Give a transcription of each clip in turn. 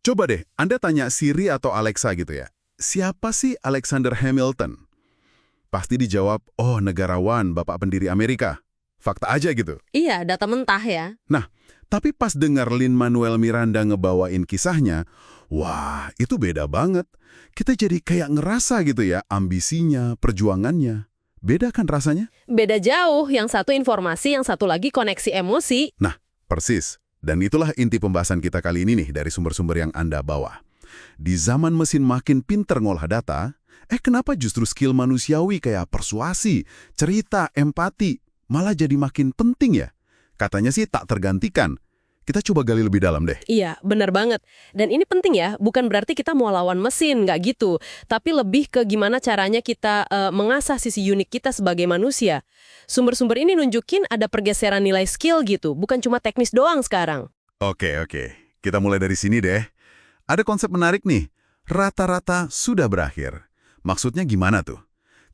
Coba deh, Anda tanya Siri atau Alexa gitu ya. Siapa sih Alexander Hamilton? Pasti dijawab, oh negarawan, bapak pendiri Amerika. Fakta aja gitu. Iya, data mentah ya. Nah, tapi pas dengar Lin-Manuel Miranda ngebawain kisahnya, wah, itu beda banget. Kita jadi kayak ngerasa gitu ya, ambisinya, perjuangannya. Beda kan rasanya? Beda jauh, yang satu informasi, yang satu lagi koneksi emosi. Nah, persis. Dan itulah inti pembahasan kita kali ini nih dari sumber-sumber yang Anda bawa. Di zaman mesin makin pinter ngolah data, kenapa justru skill manusiawi kayak persuasi, cerita, empati, malah jadi makin penting ya? Katanya sih tak tergantikan. Kita coba gali lebih dalam deh. Iya, benar banget. Dan ini penting ya, bukan berarti kita mau lawan mesin, nggak gitu. Tapi lebih ke gimana caranya kita mengasah sisi unik kita sebagai manusia. Sumber-sumber ini nunjukin ada pergeseran nilai skill gitu, bukan cuma teknis doang sekarang. Oke. Kita mulai dari sini deh. Ada konsep menarik nih. Rata-rata sudah berakhir. Maksudnya gimana tuh?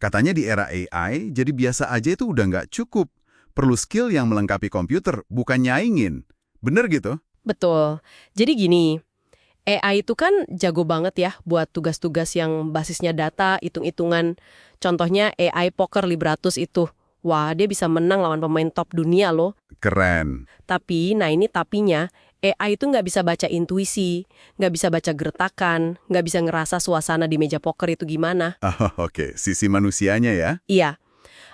Katanya di era AI, jadi biasa aja itu udah nggak cukup. Perlu skill yang melengkapi komputer, bukan nyaingin. Bener gitu? Betul. Jadi gini, AI itu kan jago banget ya buat tugas-tugas yang basisnya data, hitung-hitungan. Contohnya AI Poker Libratus itu. Wah, dia bisa menang lawan pemain top dunia loh. Keren. Tapi, nah ini tapinya, AI itu nggak bisa baca intuisi, nggak bisa baca gertakan, nggak bisa ngerasa suasana di meja poker itu gimana. Oke. Sisi manusianya ya. Iya.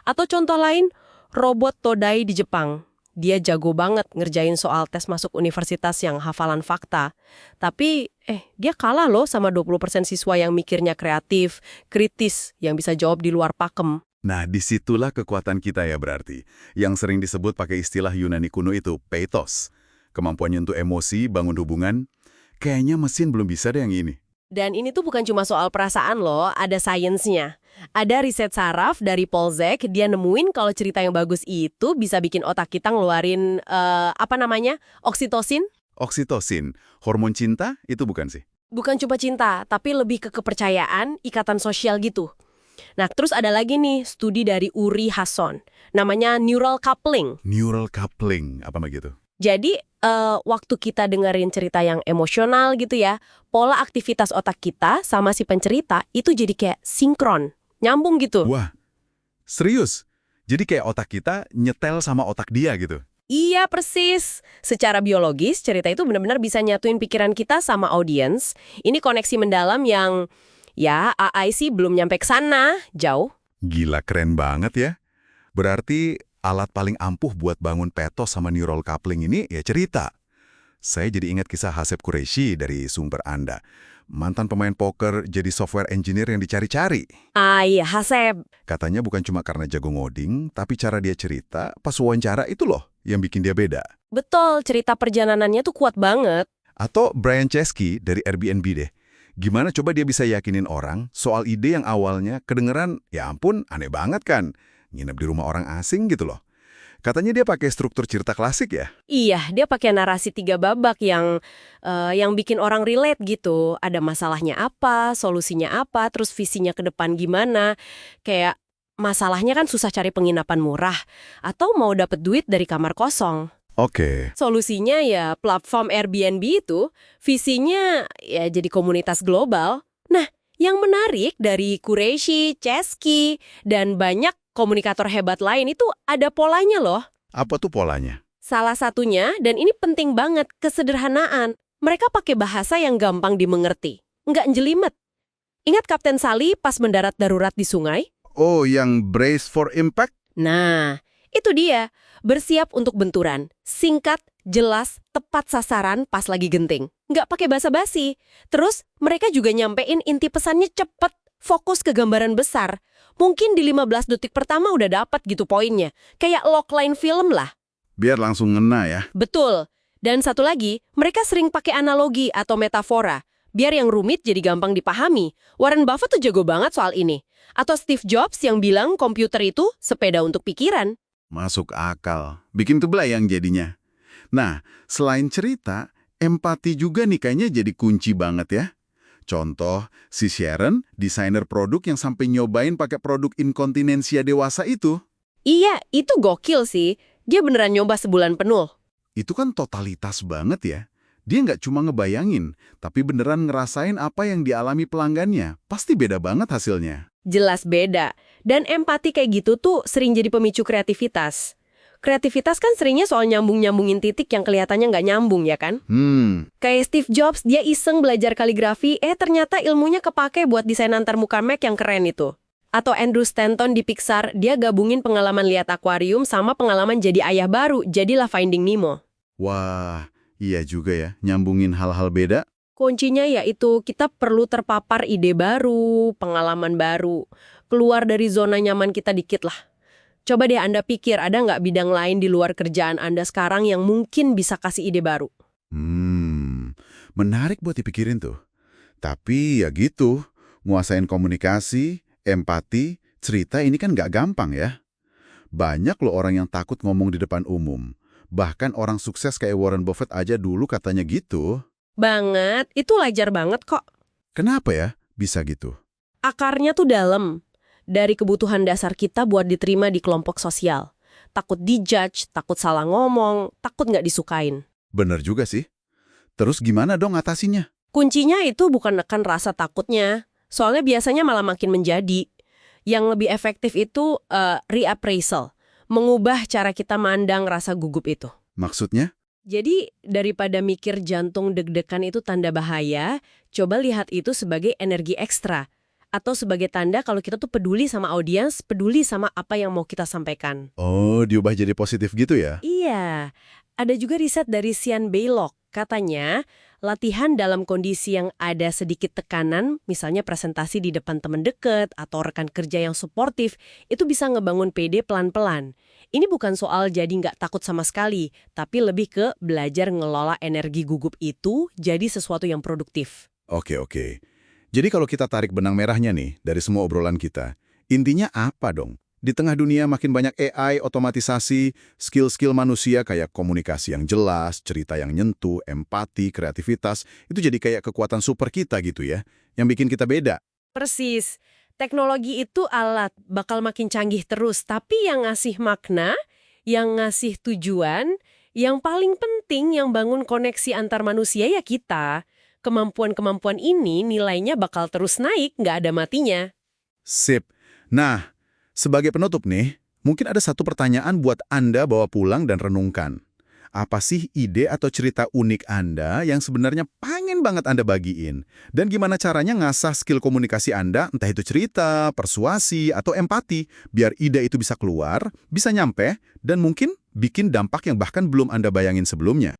Atau contoh lain, robot Todai di Jepang. Dia jago banget ngerjain soal tes masuk universitas yang hafalan fakta. Tapi, dia kalah loh sama 20% siswa yang mikirnya kreatif, kritis, yang bisa jawab di luar pakem. Nah, disitulah kekuatan kita ya berarti. Yang sering disebut pakai istilah Yunani kuno itu, pathos. Kemampuan nyentuh emosi, bangun hubungan. Kayaknya mesin belum bisa deh yang ini. Dan ini tuh bukan cuma soal perasaan loh, ada sainsnya. Ada riset saraf dari Paul Zek, dia nemuin kalau cerita yang bagus itu bisa bikin otak kita ngeluarin, oksitosin. Oksitosin, hormon cinta itu bukan sih? Bukan cuma cinta, tapi lebih ke kepercayaan, ikatan sosial gitu. Nah, terus ada lagi nih, studi dari Uri Hasson. Namanya neural coupling. Neural coupling, apa begitu? Jadi, waktu kita dengerin cerita yang emosional gitu ya, pola aktivitas otak kita sama si pencerita itu jadi kayak sinkron, nyambung gitu. Wah, serius? Jadi kayak otak kita nyetel sama otak dia gitu? Iya, persis. Secara biologis, cerita itu benar-benar bisa nyatuin pikiran kita sama audiens. Ini koneksi mendalam yang, ya, AI sih belum nyampe ke sana, jauh. Gila, keren banget ya. Berarti alat paling ampuh buat bangun pathos sama neural coupling ini ya cerita. Saya jadi ingat kisah Haseb Qureshi dari sumber Anda. Mantan pemain poker jadi software engineer yang dicari-cari. Ah iya, Haseb. Katanya bukan cuma karena jago ngoding, tapi cara dia cerita pas wawancara itu loh yang bikin dia beda. Betul, cerita perjalanannya tuh kuat banget. Atau Brian Chesky dari Airbnb deh. Gimana coba dia bisa yakinin orang soal ide yang awalnya kedengeran, ya ampun, aneh banget kan. Nginep di rumah orang asing gitu loh. Katanya dia pakai struktur cerita klasik ya? Iya, dia pakai narasi 3 babak yang bikin orang relate gitu. Ada masalahnya apa, solusinya apa, terus visinya ke depan gimana. Kayak masalahnya kan susah cari penginapan murah, atau mau dapet duit dari kamar kosong. Oke. Solusinya ya platform Airbnb itu, visinya ya jadi komunitas global. Nah, yang menarik dari Qureshi, Chesky, dan banyak komunikator hebat lain itu ada polanya loh. Apa tuh polanya? Salah satunya, dan ini penting banget, kesederhanaan. Mereka pakai bahasa yang gampang dimengerti. Nggak jelimet. Ingat Kapten Sally pas mendarat darurat di sungai? Oh, yang brace for impact? Nah, itu dia. Bersiap untuk benturan. Singkat, jelas, tepat sasaran pas lagi genting. Nggak pakai basa-basi. Terus, mereka juga nyampein inti pesannya cepet. Fokus ke gambaran besar. Mungkin di 15 detik pertama udah dapat gitu poinnya. Kayak logline film lah. Biar langsung ngena ya. Betul. Dan satu lagi, mereka sering pakai analogi atau metafora. Biar yang rumit jadi gampang dipahami. Warren Buffett tuh jago banget soal ini. Atau Steve Jobs yang bilang komputer itu sepeda untuk pikiran. Masuk akal. Bikin tuh belayang jadinya. Nah, selain cerita, empati juga nih kayaknya jadi kunci banget ya. Contoh, si Sharon, desainer produk yang sampai nyobain pakai produk inkontinensia dewasa itu. Iya, itu gokil sih. Dia beneran nyoba sebulan penuh. Itu kan totalitas banget ya. Dia nggak cuma ngebayangin, tapi beneran ngerasain apa yang dialami pelanggannya. Pasti beda banget hasilnya. Jelas beda. Dan empati kayak gitu tuh sering jadi pemicu kreativitas. Kreativitas kan seringnya soal nyambung-nyambungin titik yang kelihatannya nggak nyambung, ya kan? Kayak Steve Jobs, dia iseng belajar kaligrafi, ternyata ilmunya kepake buat desain antarmuka Mac yang keren itu. Atau Andrew Stanton di Pixar, dia gabungin pengalaman lihat akuarium sama pengalaman jadi ayah baru, jadilah Finding Nemo. Wah, iya juga ya, nyambungin hal-hal beda. Kuncinya yaitu kita perlu terpapar ide baru, pengalaman baru. Keluar dari zona nyaman kita dikit lah. Coba deh Anda pikir, ada nggak bidang lain di luar kerjaan Anda sekarang yang mungkin bisa kasih ide baru? Menarik buat dipikirin tuh. Tapi ya gitu, nguasain komunikasi, empati, cerita ini kan nggak gampang ya. Banyak loh orang yang takut ngomong di depan umum. Bahkan orang sukses kayak Warren Buffett aja dulu katanya gitu. Banget, itu wajar banget kok. Kenapa ya bisa gitu? Akarnya tuh dalam. Dari kebutuhan dasar kita buat diterima di kelompok sosial. Takut dijudge, takut salah ngomong, takut nggak disukain. Bener juga sih. Terus gimana dong ngatasinnya? Kuncinya itu bukan nekan rasa takutnya. Soalnya biasanya malah makin menjadi. Yang lebih efektif itu reappraisal. Mengubah cara kita mandang rasa gugup itu. Maksudnya? Jadi, daripada mikir jantung deg-degan itu tanda bahaya, coba lihat itu sebagai energi ekstra. Atau sebagai tanda kalau kita tuh peduli sama audiens, peduli sama apa yang mau kita sampaikan. Oh, diubah jadi positif gitu ya? Iya. Ada juga riset dari Sian Baylock. Katanya, latihan dalam kondisi yang ada sedikit tekanan, misalnya presentasi di depan teman deket atau rekan kerja yang suportif, itu bisa ngebangun PD pelan-pelan. Ini bukan soal jadi nggak takut sama sekali, tapi lebih ke belajar ngelola energi gugup itu jadi sesuatu yang produktif. Oke. Jadi kalau kita tarik benang merahnya nih dari semua obrolan kita, intinya apa dong? Di tengah dunia makin banyak AI, otomatisasi, skill-skill manusia kayak komunikasi yang jelas, cerita yang nyentuh, empati, kreativitas, itu jadi kayak kekuatan super kita gitu ya, yang bikin kita beda. Persis. Teknologi itu alat, bakal makin canggih terus, tapi yang ngasih makna, yang ngasih tujuan, yang paling penting yang bangun koneksi antar manusia ya kita. Kemampuan-kemampuan ini nilainya bakal terus naik, nggak ada matinya. Sip. Nah, sebagai penutup nih, mungkin ada satu pertanyaan buat Anda bawa pulang dan renungkan. Apa sih ide atau cerita unik Anda yang sebenarnya pengen banget Anda bagiin? Dan gimana caranya ngasah skill komunikasi Anda, entah itu cerita, persuasi, atau empati, biar ide itu bisa keluar, bisa nyampe, dan mungkin bikin dampak yang bahkan belum Anda bayangin sebelumnya?